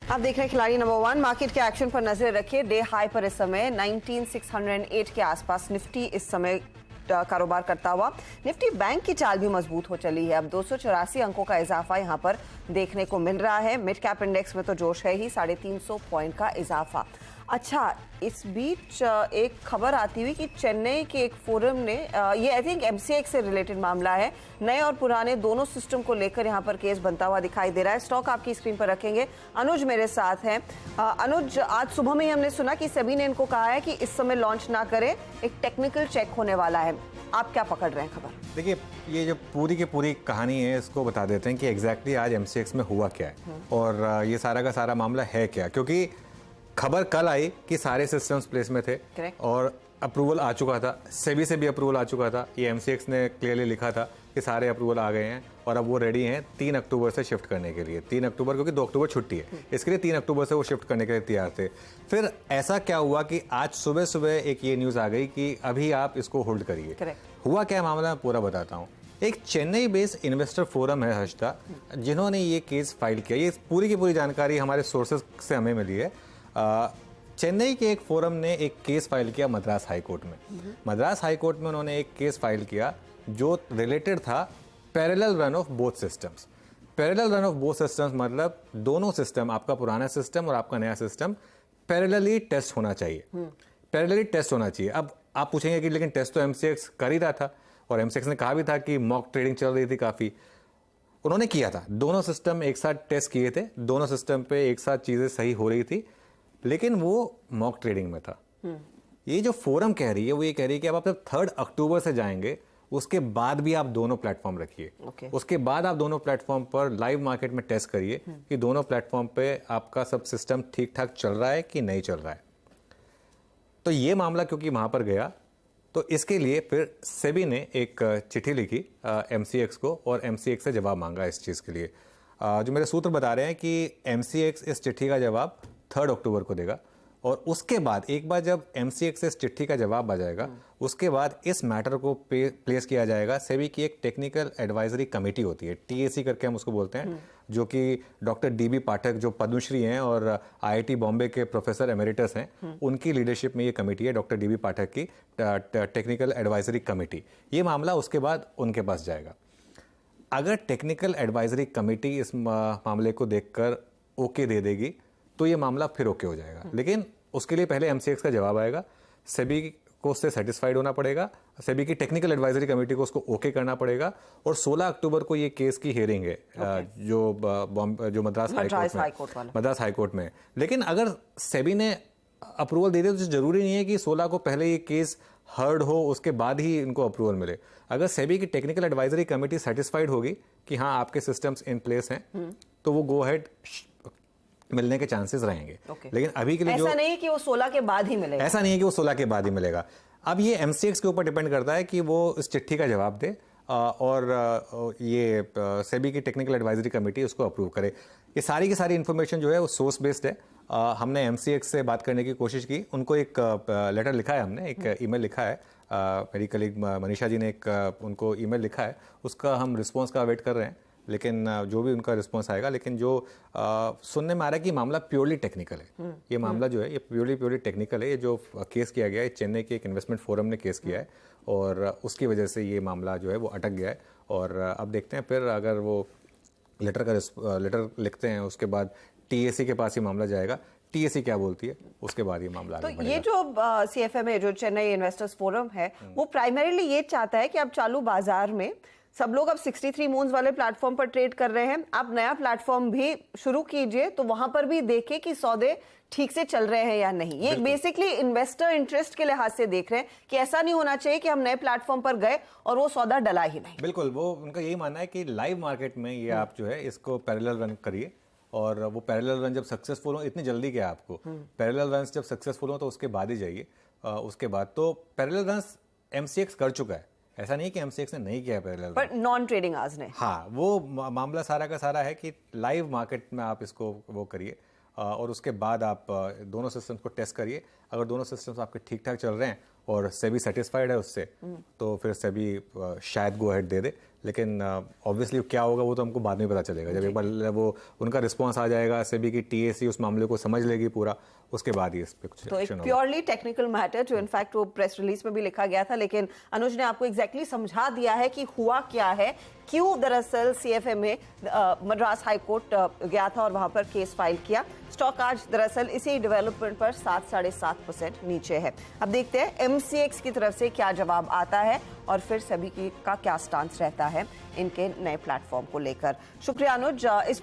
आप देख रहे हैं खिलाड़ी नंबर 1। मार्केट के एक्शन पर नजर रखिए। डे हाई पर इस समय 19608 के आसपास निफ्टी इस समय कारोबार करता हुआ। निफ्टी बैंक की चाल भी मजबूत हो चली है। अब 284 अंकों का इजाफा यहां पर देखने को मिल रहा है। मिड कैप इंडेक्स में तो जोश है ही, 350 पॉइंट का इजाफा। अच्छा, इस बीच एक खबर आती हुई कि चेन्नई के एक फोरम ने, ये आई थिंक एमसीएक्स से रिलेटेड मामला है, नए और पुराने दोनों सिस्टम को लेकर यहां पर केस बनता हुआ दिखाई दे रहा है। स्टॉक आपकी स्क्रीन पर रखेंगे। अनुज मेरे साथ हैं। अनुज, आज सुबह में ही हमने सुना कि सेबी ने इनको कहा है कि इस समय लॉन्च ना करें, एक टेक्निकल चेक होने वाला है। आप क्या पकड़ रहे हैं खबर? देखिए, ये जो पूरी की पूरी कहानी है इसको बता देते हैं कि एग्जैक्टली आज एमसीएक्स में हुआ क्या है और ये सारा का सारा मामला है क्या। क्योंकि खबर कल आई कि सारे सिस्टम्स प्लेस में थे और अप्रूवल आ चुका था, सेबी से भी अप्रूवल आ चुका था। ये एमसीएक्स ने क्लियरली लिखा था कि सारे अप्रूवल आ गए हैं और अब वो रेडी हैं 3 अक्टूबर से शिफ्ट करने के लिए। 3 अक्टूबर, क्योंकि 2 अक्टूबर छुट्टी है, इसके लिए 3 अक्टूबर से वो शिफ्ट करने के लिए तैयार थे। फिर ऐसा क्या हुआ कि आज सुबह सुबह एक ये न्यूज़ आ गई कि अभी आप इसको होल्ड करिए। हुआ क्या मामला, मैं पूरा बताता हूँ। एक चेन्नई बेस्ड इन्वेस्टर फोरम है हर्षदा, जिन्होंने ये केस फाइल किया। ये पूरी की पूरी जानकारी हमारे सोर्सेज से हमें मिली है। चेन्नई के एक फोरम ने एक केस फाइल किया मद्रास हाई कोर्ट में। मद्रास हाई कोर्ट में उन्होंने एक केस फाइल किया जो रिलेटेड था parallel run of both systems. Parallel run of both systems मतलब दोनों सिस्टम, आपका पुराना सिस्टम और आपका नया सिस्टम पैरेलली टेस्ट होना चाहिए। पैरेलली टेस्ट होना चाहिए। अब आप पूछेंगे कि लेकिन टेस्ट तो एमसीएक्स कर ही रहा था और एमसीएक्स ने कहा भी था कि मॉक ट्रेडिंग चल रही थी काफ़ी। उन्होंने किया था, दोनों सिस्टम एक साथ टेस्ट किए थे, दोनों सिस्टम पे एक साथ चीज़ें सही हो रही थी, लेकिन वो मॉक ट्रेडिंग में था। ये जो फोरम कह रही है वो ये कह रही है कि अब आप जब 3 अक्टूबर से जाएंगे उसके बाद भी आप दोनों प्लेटफॉर्म रखिए। उसके बाद आप दोनों प्लेटफॉर्म पर लाइव मार्केट में टेस्ट करिए कि दोनों प्लेटफॉर्म पे आपका सब सिस्टम ठीक ठाक चल रहा है कि नहीं चल रहा है। तो ये मामला क्योंकि वहां पर गया तो इसके लिए फिर सेबी ने एक चिट्ठी लिखी एमसीएक्स को और एमसीएक्स से जवाब मांगा इस चीज़ के लिए। जो मेरे सूत्र बता रहे हैं कि एमसीएक्स इस चिट्ठी का जवाब 3 अक्टूबर को देगा और उसके बाद एक बार जब एमसीएक्स से इस चिट्ठी का जवाब आ जाएगा उसके बाद इस मैटर को प्लेस किया जाएगा। सेबी की एक टेक्निकल एडवाइजरी कमेटी होती है, टीएसी करके हम उसको बोलते हैं, जो कि डॉक्टर डीबी पाठक जो पद्मश्री हैं और आईआईटी बॉम्बे के प्रोफेसर एमेरिटस हैं, उनकी लीडरशिप में ये कमेटी है, डॉक्टर डीबी पाठक की टेक्निकल एडवाइजरी कमेटी। ये मामला उसके बाद उनके पास जाएगा। अगर टेक्निकल एडवाइजरी कमेटी इस मामले को देखकर ओके दे देगी तो ये मामला फिर ओके हो जाएगा, लेकिन उसके लिए पहले एमसीएक्स का जवाब आएगा। सेबी को उससे सेटिस्फाइड होना पड़ेगा, सेबी की टेक्निकल एडवाइजरी कमेटी को उसको ओके करना पड़ेगा और 16 अक्टूबर को ये केस की हियरिंग है जो मद्रास हाई कोर्ट में। लेकिन अगर सेबी ने अप्रूवल दे दिया तो जरूरी नहीं है कि 16 को पहले ये केस हर्ड हो उसके बाद ही इनको अप्रूवल मिले। अगर सेबी की टेक्निकल एडवाइजरी कमेटी सेटिस्फाइड होगी कि हाँ आपके सिस्टम्स इन प्लेस हैं तो वो गो अहेड मिलने के चांसेस रहेंगे। लेकिन अभी के लिए ऐसा नहीं है कि वो 16 के बाद ही मिलेगा। ऐसा नहीं है कि वो 16 के बाद ही मिलेगा। अब ये एमसीएक्स के ऊपर डिपेंड करता है कि वो इस चिट्ठी का जवाब दे और ये सेबी की टेक्निकल एडवाइजरी कमेटी उसको अप्रूव करे। ये सारी की सारी इन्फॉर्मेशन जो है वो सोर्स बेस्ड है। हमने एमसीएक्स से बात करने की कोशिश की, उनको एक लेटर लिखा है, हमने एक ईमेल लिखा है, मेरी कलीग मनीषा जी ने एक उनको ईमेल लिखा है, उसका हम रिस्पॉन्स का वेट कर रहे हैं। लेकिन जो भी उनका रिस्पॉन्स आएगा, लेकिन जो सुनने में आ रहा है कि मामला प्योरली टेक्निकल है। ये मामला जो है ये प्योरली टेक्निकल है। ये जो केस किया गया है चेन्नई के एक इन्वेस्टमेंट फोरम ने केस किया है और उसकी वजह से ये मामला जो है वो अटक गया है। और अब देखते हैं फिर अगर वो लेटर लिखते हैं उसके बाद टीएसी के पास ये मामला जाएगा, टीएसी क्या बोलती है उसके बाद ये मामला तो ये जो सीएफएमए जो चेन्नई इन्वेस्टर्स फोरम है वो प्राइमरीली ये चाहता है कि अब चालू बाजार में सब लोग अब 63 मून्स वाले प्लेटफॉर्म पर ट्रेड कर रहे हैं, आप नया प्लेटफॉर्म भी शुरू कीजिए तो वहां पर भी देखें कि सौदे ठीक से चल रहे हैं या नहीं। ये बेसिकली इन्वेस्टर इंटरेस्ट के लिहाज से देख रहे हैं कि ऐसा नहीं होना चाहिए कि हम नए प्लेटफॉर्म पर गए और वो सौदा डला ही नहीं। बिल्कुल, वो उनका यही मानना है कि लाइव मार्केट में ये आप जो है इसको पैरेलल रन करिए और वो पैरेलल रन जब सक्सेसफुल हो, इतनी जल्दी क्या आपको, पैरेलल रन जब सक्सेसफुल हो तो उसके बाद ही जाइए। उसके बाद तो पैरेलल रन एमसीएक्स कर चुका है, ऐसा नहीं कि एमसीएक्स ने नहीं किया है पैरेलल, पर नॉन ट्रेडिंग आवर्स ने। हाँ, वो मामला सारा का सारा है कि लाइव मार्केट में आप इसको वो करिए और उसके बाद आप दोनों सिस्टम्स को टेस्ट करिए। अगर दोनों सिस्टम्स आपके ठीक ठाक चल रहे हैं और सेबी सेटिस्फाइड है उससे तो फिर सेबी शायद गो अहेड दे दे। लेकिन ऑब्वियसली क्या होगा वो तो हमको बाद में पता चलेगा, जब एक बार वो उनका रिस्पॉन्स आ जाएगा, सेबी की टीएसी उस मामले को समझ लेगी पूरा, उसके बाद ही इस पे कुछ तो एक action होगा। प्योरली टेक्निकल मैटर जो इनफैक्ट वो प्रेस रिलीज में भी लिखा गया था, लेकिन अनुज ने आपको एग्जैक्टली समझा दिया है कि हुआ क्या है, क्यों दरअसल सीएफएमए मद्रास हाई कोर्ट गया था और वहां पर केस फाइल किया। स्टॉक आज दरअसल इसी डेवलपमेंट पर 7-7.5% नीचे है। अब देखते हैं एमसीएक्स की तरफ से क्या जवाब आता है और फिर सभी का क्या स्टांस रहता है इनके नए प्लेटफॉर्म को लेकर। शुक्रिया अनुज। इस